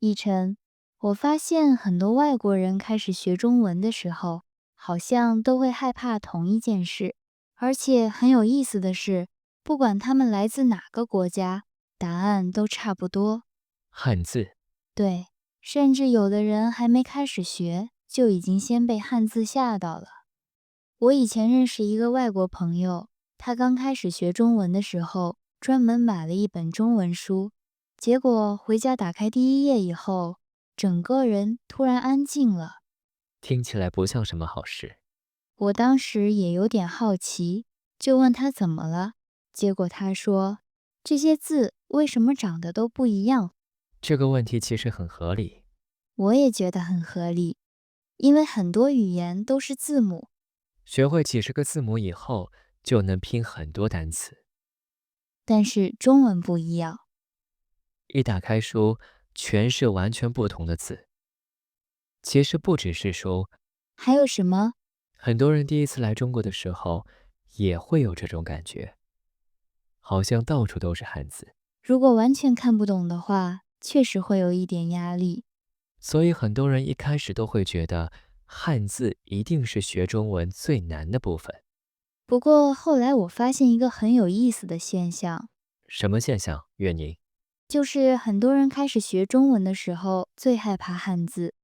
奕晨，我發現很多外國人開始學中文的時候，好像都會害怕同一件事，而且很有意思的是，不管他們來自哪個國家，答案都差不多。漢字。對，甚至有的人還沒開始學，就已經先被漢字嚇到了。我以前認識一個外國朋友，他剛開始學中文的時候，專門買了一本中文書，結果回家打開第一頁以後，整個人突然安靜了。聽起来不像什麼好事。我當時也有點好奇，就問他怎麼了，結果他說，這些字為什麼長得都不一樣？這個問題其實很合理。我也覺得很合理，因為很多語言都是字母。學會幾十個字母以後，就能拼很多單詞。但是中文不一樣，一打開書，全是完全不同的字。其實不只是書，還有什麼？很多人第一次來中國的時候，也會有這種感覺，好像到處都是漢字。如果完全看不懂的話，確實會有一點壓力。所以很多人一開始都會覺得漢字一定是學中文最難的部分。不過後來我發現一個很有意思的現象。什麼現象，月寧？就是很多人開始學中文的時候最害怕漢字，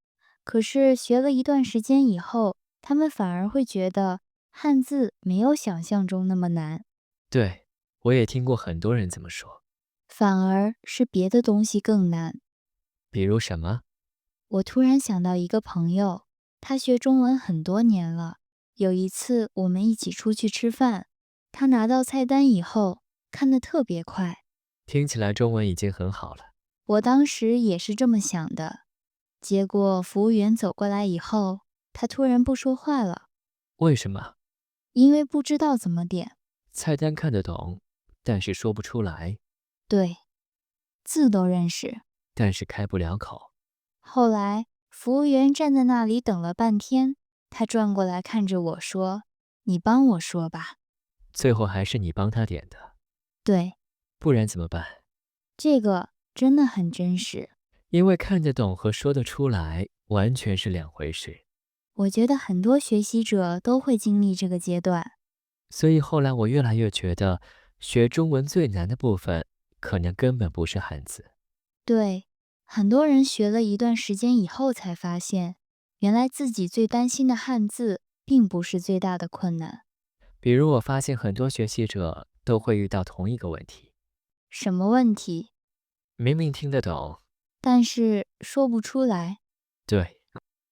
可是學了一段時間以後，他們反而會覺得漢字沒有想象中那麼難。對，我也聽過很多人這麼說。反而是別的東西更難。比如什麼？我突然想到一個朋友，他學中文很多年了。有一次我們一起出去吃飯，他拿到菜單以後，看得特別快。聽起來中文已經很好了。我當時也是這麼想的。結果服務員走過來以後，他突然不說話了。為什麼？因為不知道怎麼點。菜單看得懂，但是說不出來。對，字都認識，但是開不了口。後來服務員站在那裡等了半天，他轉過來看着我說：“你幫我說吧。”最後還是你幫他點的。對。不然怎麼辦？這個真的很真實。因為看得懂和說得出來完全是兩回事。我覺得很多學習者都會經歷這個階段。所以後來我越來越覺得，學中文最難的部分可能根本不是漢字。對，很多人學了一段時間以後才發現，原來自己最擔心的漢字並不是最大的困難。比如我發現很多學習者都會遇到同一個問題。什麼問題？明明聽得懂，但是說不出來。對。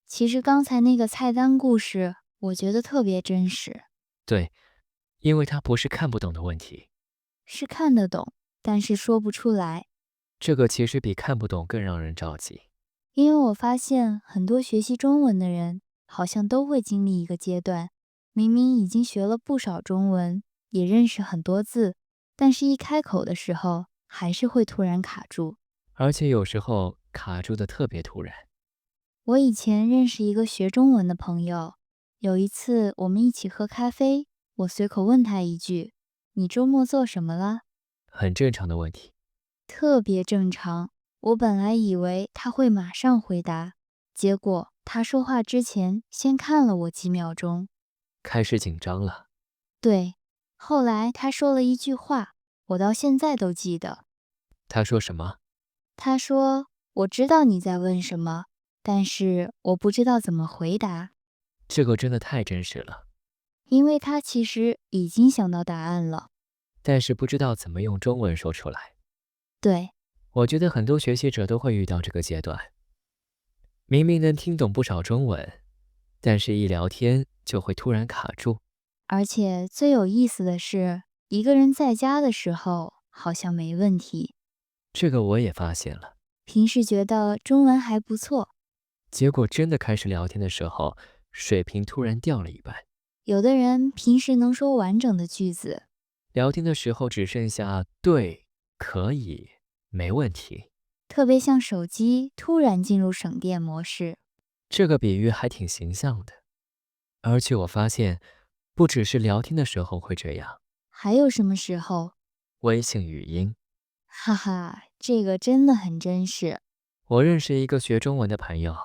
其實剛才那個菜單故事，我覺得特別真實。對，因為它不是看不懂的問題，是看得懂，但是說不出來。這個其實比看不懂更讓人着急。因為我發現很多學習中文的人，好像都會經歷一個階段，明明已經學了不少中文，也認識很多字，但是一開口的時候，還是會突然卡住。而且有時候卡住的特別突然。我以前認識一個學中文的朋友，有一次我們一起喝咖啡，我隨口問他一句：“你周末做什麼了？”很正常的問題。特別正常。我本來以為他會馬上回答，結果他說話之前先看了我幾秒鐘，開始緊張了。對，後來他說了一句話，我到現在都記得。他說什麼？他說：“我知道你在問什麼，但是我不知道怎麼回答。”這個真的太真實了。因為他其實已經想到答案了，但是不知道怎麼用中文說出來。對。我覺得很多學習者都會遇到這個階段，明明能聽懂不少中文，但是一聊天就會突然卡住。而且最有意思的是，一個人在家的時候好像沒問題，這個我也發現了。平時覺得中文還不錯，結果真的開始聊天的時候，水平突然掉了一半。有的人平時能說完整的句子，聊天的時候只剩下對、可以、沒問題，特別像手機突然進入省電模式。這個比喻還挺形象的。而且我發現，不只是聊天的時候會這樣，還有什麼時候？微信語音。哈哈，這個真的很真實。我認識一個學中文的朋友，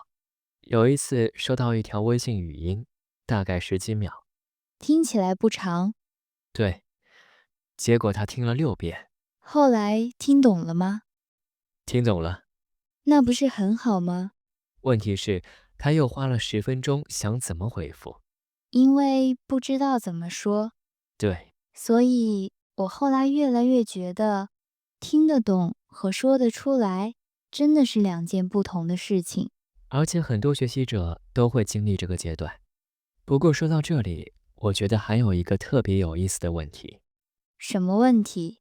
有一次收到一條微信語音，大概10幾秒，聽起來不長。對，結果他聽了6遍。後來聽懂了嗎？聽懂了。那不是很好嗎？問題是，他又花了10分鐘想怎麼回復，因為不知道怎麼說。對，所以我後來越來越覺得，聽得懂和說得出來真的是2件不同的事情。而且很多學習者都會經歷這個階段。不過說到這裡，我覺得還有一個特別有意思的問題。什麼問題？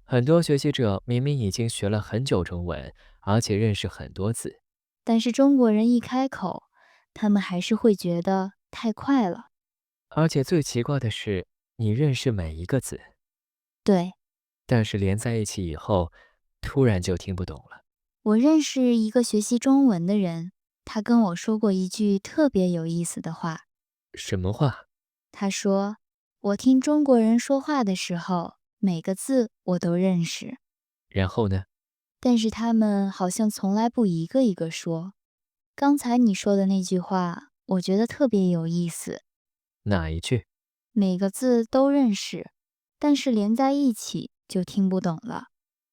很多學習者明明已經學了很久中文，而且認識很多字，但是中國人一開口，他們還是會覺得太快了。而且最奇怪的是，你認識每一個字，對，但是連在一起以後，突然就聽不懂了。我認識一個學習中文的人，他跟我說過一句特別有意思的話。什麼話？他說，我聽中國人說話的時候，每個字我都認識。然後呢？但是他們好像從來不一個一個說。剛才你說的那句話，我覺得特別有意思。哪一句？每個字都認識，但是連在一起就聽不懂了。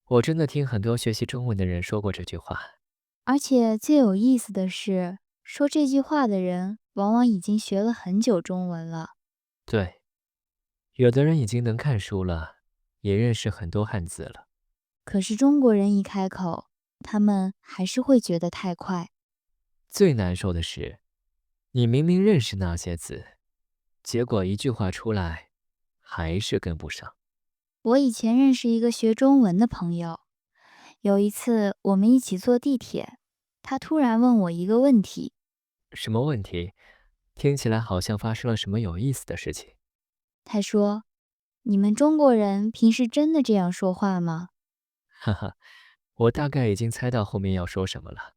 我真的聽很多學習中文的人說過這句話。而且最有意思的是，說這句話的人往往已經學了很久中文了。對，有的人已經能看書了，也認識很多漢字了。可是中國人一開口，他們還是會覺得太快。最難受的是，你明明認識那些字，結果一句話出來，還是跟不上。我以前認識一個學中文的朋友，有一次我們一起坐地鐵，他突然問我一個問題。什麼問題？聽起來好像發生了什麼有意思的事情。他說：“你們中國人平時真的這樣說話嗎？”哈哈，我大概已經猜到後面要說什麼了。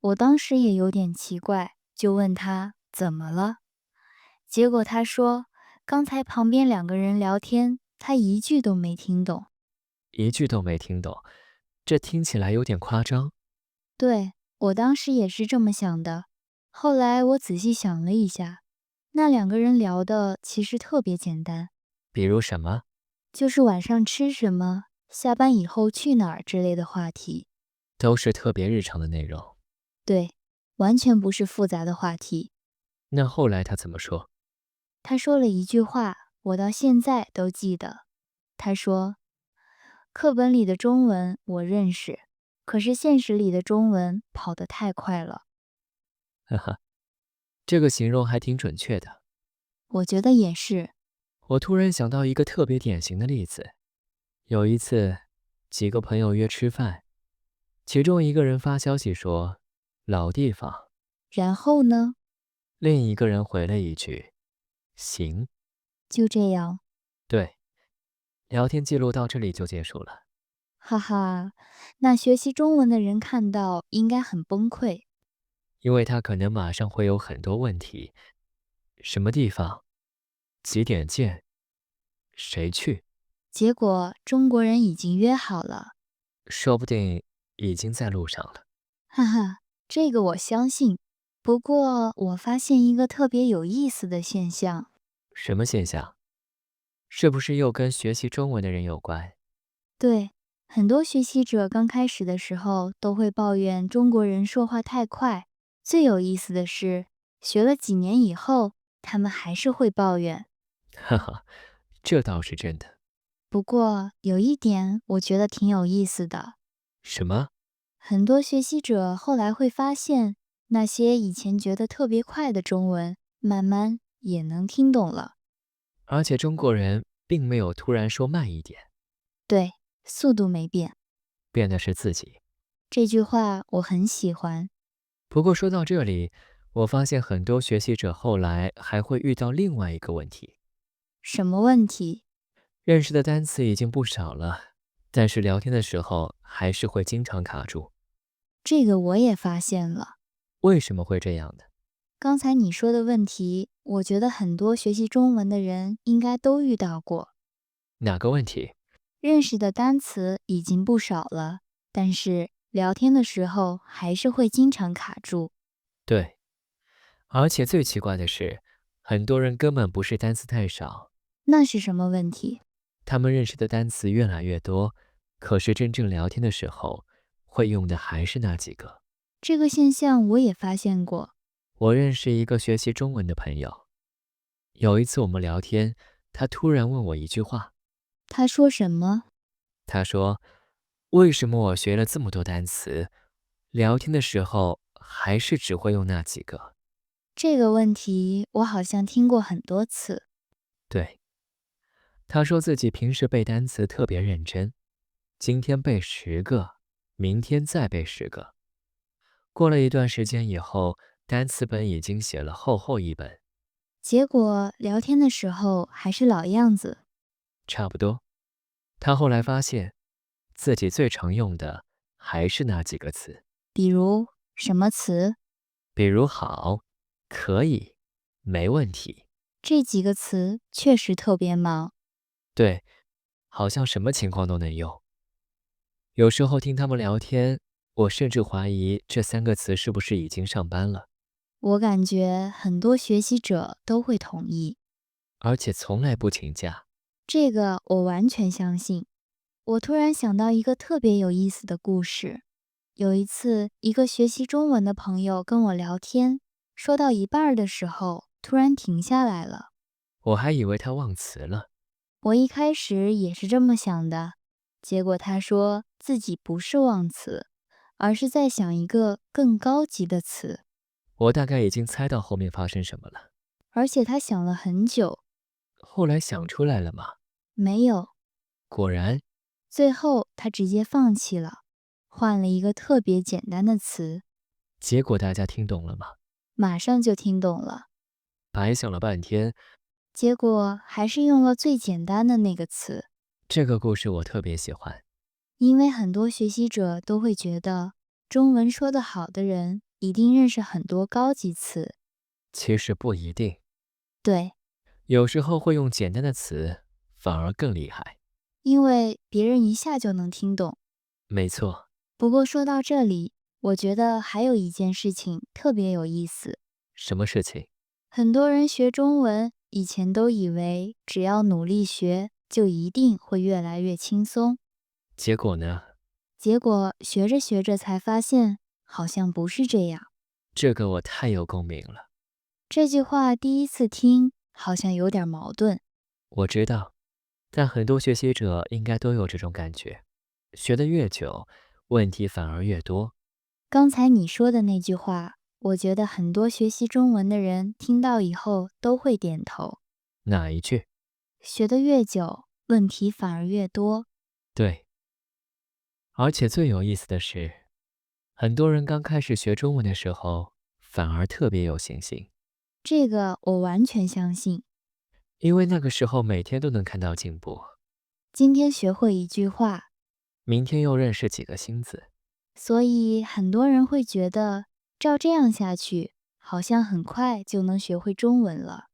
我當時也有點奇怪，就問他怎麼了。結果他說，剛才旁邊2個人聊天，他一句都沒聽懂。一句都沒聽懂，這聽起來有點誇張。對，我當時也是這麼想的。後來我仔細想了一下，那2個人聊的其實特別簡單。比如什麼？就是晚上吃什麼，下班以後去哪兒之類的話題。都是特別日常的內容。對，完全不是複雜的話題。那後來他怎麼說？他說了一句話，我到現在都記得。他說，課本裡的中文我認識，可是現實裡的中文跑得太快了。哈哈，這個形容還挺準確的。我覺得也是。我突然想到一個特別典型的例子。有一次，幾個朋友約吃飯，其中一個人發消息說，老地方。然後呢？另一個人回了一句，行。就這樣。對，聊天記錄到這裡就結束了。哈哈，那學習中文的人看到應該很崩潰。因為他可能馬上會有很多問題。什麼地方？幾點見？誰去？結果中國人已經約好了。說不定已經在路上了。哈哈，這個我相信。不過我發現一個特別有意思的現象。什麼現象？是不是又跟學習中文的人有關？對，很多學習者剛開始的時候都會抱怨中國人說話太快。最有意思的是，學了幾年以後，他們還是會抱怨。哈哈，這倒是真的。不過有一點我覺得挺有意思的。什麼？很多學習者後來會發現，那些以前覺得特別快的中文，慢慢也能聽懂了。而且中國人並沒有突然說慢一點。對，速度沒變，變的是自己。這句話我很喜歡。不過說到這裡，我發現很多學習者後來還會遇到另外一個問題。什麼問題？認識的單詞已經不少了，但是聊天的時候還是會經常卡住。這個我也發現了。為什麼會這樣呢？剛才你說的問題，我覺得很多學習中文的人應該都遇到過。哪個問題？認識的單詞已經不少了，但是聊天的時候還是會經常卡住。對，而且最奇怪的是，很多人根本不是單詞太少，那是什麼問題？他們認識的單詞越來越多，可是真正聊天的時候，會用的還是那幾個。這個現象我也發現過。我認識一個學習中文的朋友，有一次我們聊天，他突然問我一句話。他說什麼？他說：“為什麼我學了這麼多單詞，聊天的時候還是只會用那幾個？”這個問題我好像聽過很多次。對，他說自己平時背單詞特別認真，今天背10個，明天再背10個。過了一段時間以後，單詞本已經寫了厚厚一本。結果聊天的時候還是老樣子。差不多。他後來發現，自己最常用的還是那幾個詞。比如什麼詞？比如好、可以、沒問題。這幾個詞確實特別忙。對，好像什麼情況都能用。有時候聽他們聊天，我甚至懷疑這3個詞是不是已經上班了。我感覺很多學習者都會同意，而且從來不請假。這個我完全相信。我突然想到一個特別有意思的故事。有一次，一個學習中文的朋友跟我聊天，說到一半的時候，突然停下來了。我還以為他忘詞了。我一開始也是這麼想的，結果他說自己不是忘詞，而是在想一個更高級的詞。我大概已經猜到後面發生什麼了。而且他想了很久。後來想出來了嗎？沒有。果然。最後他直接放棄了，換了一個特別簡單的詞。結果大家聽懂了嗎？馬上就聽懂了。白想了半天，結果還是用了最簡單的那個詞。這個故事我特別喜歡，因為很多學習者都會覺得中文說得好的人一定認識很多高級詞。其實不一定。對，有時候會用簡單的詞反而更厲害，因為別人一下就能聽懂。沒錯。不過說到這裡，我覺得還有一件事情特別有意思。什麼事情？很多人學中文以前都以為只要努力學，就一定會越來越輕鬆。結果呢？結果學着學着才發現，好像不是這樣。這個我太有共鳴了。這句話第一次聽，好像有點矛盾。我知道，但很多學習者應該都有這種感覺。學得越久，問題反而越多。剛才你說的那句話，我覺得很多學習中文的人聽到以後都會點頭。哪一句？學得越久，問題反而越多。對。而且最有意思的是，很多人剛開始學中文的時候，反而特別有信心。這個我完全相信。因為那個時候每天都能看到進步。今天學會一句話，明天又認識幾個新字。所以很多人會覺得，照這樣下去，好像很快就能學會中文了。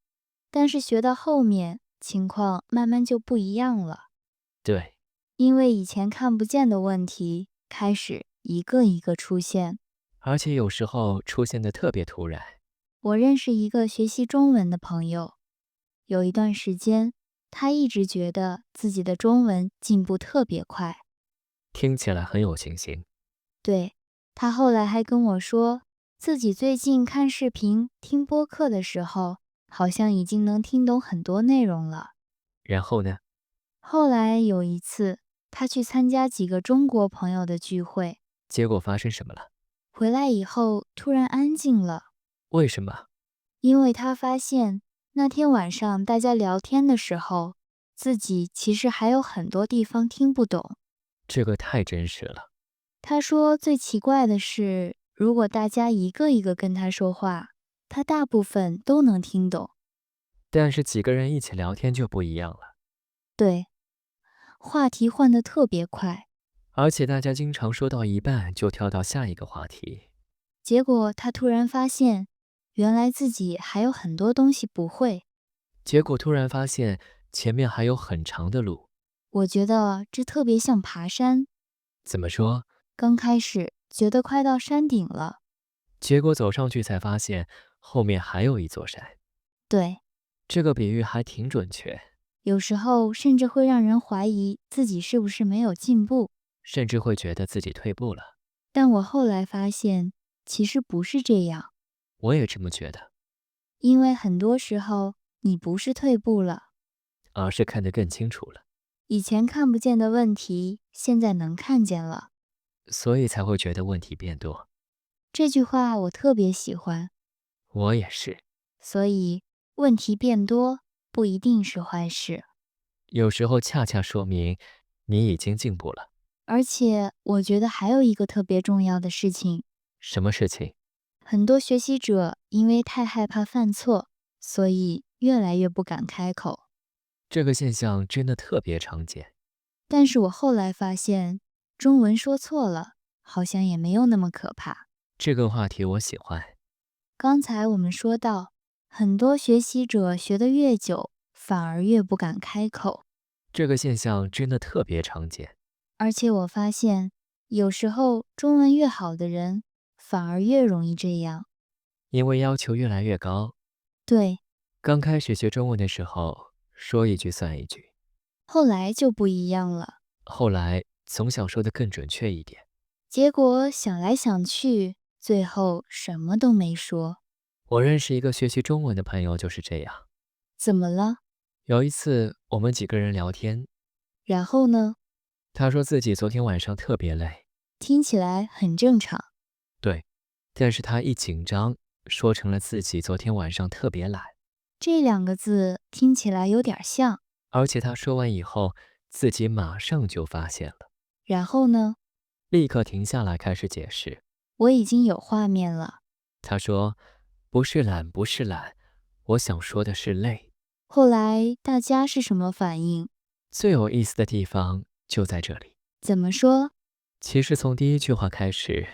但是學到後面，情況慢慢就不一樣了。對，因為以前看不見的問題，開始一個一個出現。而且有時候出現的特別突然。我認識一個學習中文的朋友，有一段時間，他一直覺得自己的中文進步特別快。聽起來很有信心。對，他後來還跟我說，自己最近看視頻、聽播客的時候，好像已經能聽懂很多內容了。然後呢？後來有一次，他去參加幾個中國朋友的聚會，結果發生什麼了？回來以後突然安靜了。為什麼？因為他發現那天晚上大家聊天的時候，自己其實還有很多地方聽不懂。這個太真實了。他說最奇怪的是，如果大家一個一個跟他說話，他大部分都能聽懂。但是幾個人一起聊天就不一樣了。對，話題換得特別快，而且大家經常說到一半就跳到下一個話題。結果他突然發現，原來自己還有很多東西不會。結果突然發現前面還有很長的路。我覺得這特別像爬山。怎麼說？剛開始覺得快到山頂了，結果走上去才發現後面還有一座山。對，這個比喻還挺準確，有時候甚至會讓人懷疑自己是不是沒有進步，甚至會覺得自己退步了。但我後來發現，其實不是這樣。我也這麼覺得，因為很多時候你不是退步了，而是看得更清楚了，以前看不見的問題，現在能看見了，所以才會覺得問題變多。這句話我特別喜歡。我也是。所以問題變多不一定是壞事，有時候恰恰說明你已經進步了。而且我覺得還有一個特別重要的事情。什麼事情？很多學習者因為太害怕犯錯，所以越來越不敢開口。這個現象真的特別常見。但是我後來發現，中文說錯了，好像也沒有那麼可怕。這個話題我喜歡。剛才我們說到，很多學習者學得越久，反而越不敢開口。這個現象真的特別常見。而且我發現，有時候中文越好的人，反而越容易這樣。因為要求越來越高。對，剛開始學中文的時候，說一句算一句。後來就不一樣了。後來總想說得更準確一點。結果想來想去，最後什麼都沒說。我認識一個學習中文的朋友就是這樣。怎麼了？有一次我們幾個人聊天，然後呢？他說自己昨天晚上特別累。聽起來很正常。對，但是他一緊張，說成了自己昨天晚上特別懶。這兩個字聽起來有點像。而且他說完以後，自己馬上就發現了。然後呢？立刻停下來開始解釋。我已經有畫面了。他說，不是懶，不是懶，我想說的是累。後來大家是什麼反應？最有意思的地方就在這裡。怎麼說？其實從第一句話開始，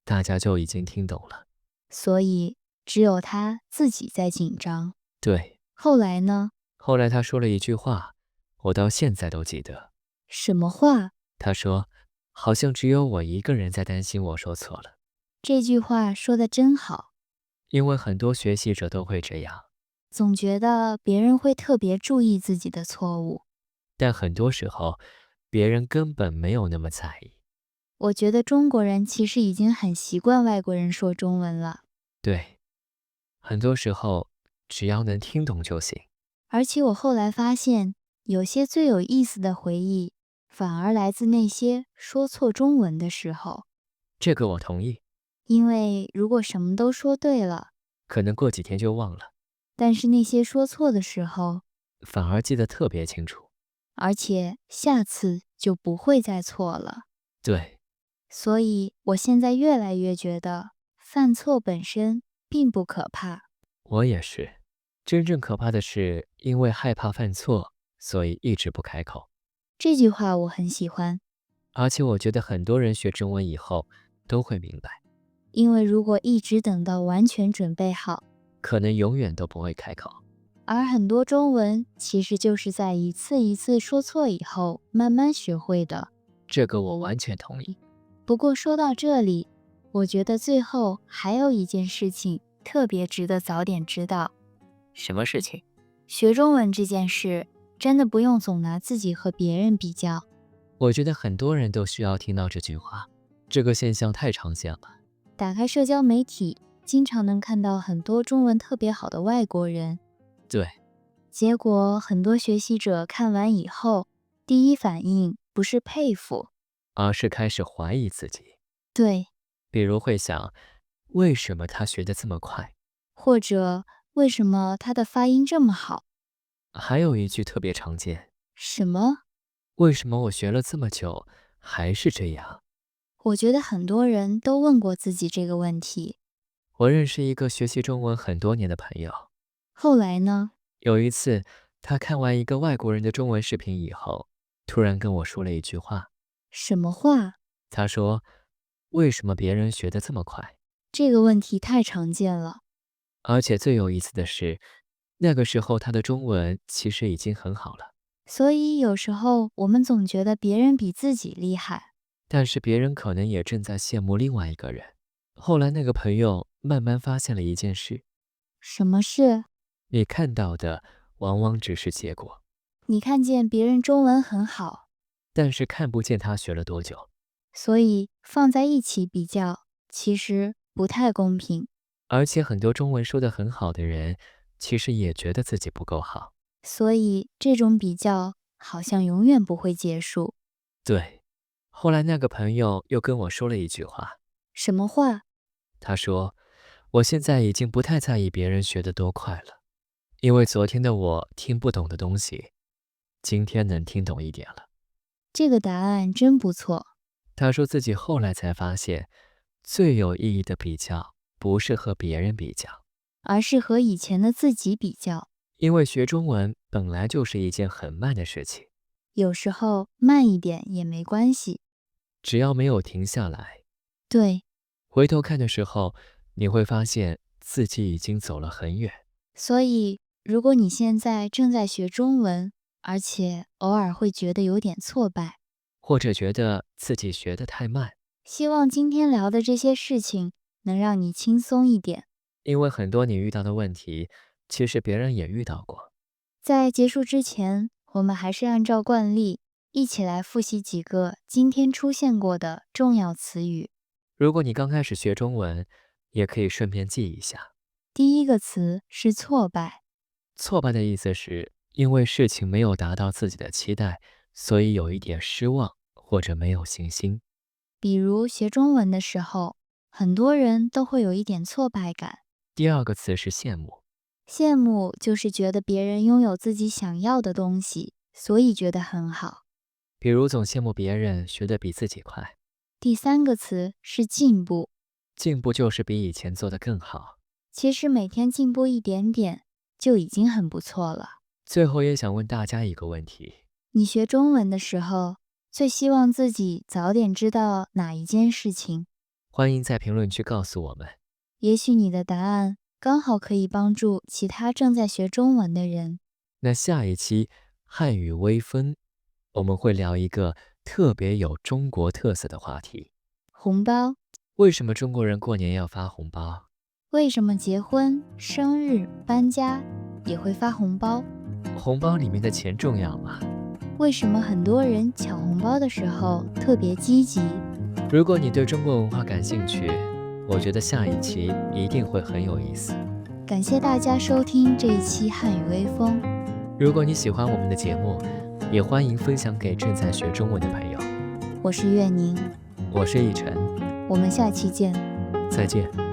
大家就已經聽懂了。所以只有他自己在緊張。對。後來呢？後來他說了一句話，我到現在都記得。什麼話？他說，好像只有我一個人在擔心我說錯了。這句話說得真好。因為很多學習者都會這樣，總覺得別人會特別注意自己的錯誤。但很多時候，別人根本沒有那麼在意。我覺得中國人其實已經很習慣外國人說中文了。對，很多時候只要能聽懂就行。而且我後來發現，有些最有意思的回憶，反而來自那些說錯中文的時候。這個我同意。因為如果什麼都說對了，可能過幾天就忘了。但是那些說錯的時候，反而記得特別清楚。而且下次就不會再錯了。對。所以我現在越來越覺得，犯錯本身並不可怕。我也是。真正可怕的是，因為害怕犯錯，所以一直不開口。這句話我很喜歡。而且我覺得很多人學中文以後都會明白。因為如果一直等到完全準備好，可能永遠都不會開口。而很多中文其實就是在一次一次說錯以後慢慢學會的。這個我完全同意。不過說到這裡，我覺得最後還有一件事情特別值得早點知道。什麼事情？學中文這件事真的不用總拿自己和別人比較。我覺得很多人都需要聽到這句話。這個現象太常見了。打開社交媒體，經常能看到很多中文特別好的外國人。對。結果很多學習者看完以後，第一反應不是佩服，而是開始懷疑自己。對。比如會想，為什麼他學得這麼快？或者為什麼他的發音這麼好？還有一句特別常見。什麼？為什麼我學了這麼久，還是這樣？我覺得很多人都問過自己這個問題。我認識一個學習中文很多年的朋友。後來呢？有一次，他看完一個外國人的中文視頻以後，突然跟我說了一句話。什麼話？他說，為什麼別人學得這麼快？這個問題太常見了。而且最有意思的是，那個時候他的中文其實已經很好了。所以有時候我們總覺得別人比自己厲害。但是別人可能也正在羨慕另外一個人。後來那個朋友慢慢發現了一件事。什麼事？你看到的往往只是結果。你看見別人中文很好，但是看不見他學了多久。所以放在一起比較，其實不太公平。而且很多中文說得很好的人，其實也覺得自己不夠好。所以這種比較好像永遠不會結束。對，後來那個朋友又跟我說了一句話。什麼話？他說，我現在已經不太在意別人學得多快了，因為昨天的我聽不懂的東西，今天能聽懂一點了。這個答案真不錯。他說自己後來才發現，最有意義的比較不是和別人比較，而是和以前的自己比較。因為學中文本來就是一件很慢的事情，有時候慢一點也沒關係，只要沒有停下來。對，回頭看的時候，你會發現自己已經走了很遠。所以如果你現在正在學中文，而且偶爾會覺得有點挫敗，或者覺得自己學得太慢，希望今天聊的這些事情能讓你輕鬆一點。因為很多你遇到的問題，其實別人也遇到過。在結束之前，我們還是按照慣例，一起來複習幾個今天出現過的重要詞語。如果你剛開始學中文，也可以順便記一下。第一個詞是挫敗。挫敗的意思是因為事情沒有達到自己的期待，所以有一點失望或者沒有信心。比如學中文的時候，很多人都會有一點挫敗感。第二個詞是羨慕。羨慕就是覺得別人擁有自己想要的東西，所以覺得很好。比如總羨慕別人學得比自己快。第三個詞是進步。進步就是比以前做得更好。其實每天進步一點點就已經很不錯了。最後也想問大家一個問題：你學中文的時候，最希望自己早點知道哪一件事情？歡迎在評論區告訴我們。也許你的答案剛好可以幫助其他正在學中文的人。那下一期漢語微分，我們會聊一個特別有中國特色的話題——紅包。為什麼中國人過年要發紅包？為什麼結婚、生日、搬家也會發紅包？紅包裡面的錢重要嗎？為什麼很多人搶紅包的時候特別積極？如果你對中國文化感興趣，我覺得下一期一定會很有意思。感謝大家收聽這一期漢語微風。如果你喜歡我們的節目，也歡迎分享給正在學中文的朋友。我是月寧，我是奕晨，我們下期見。再見。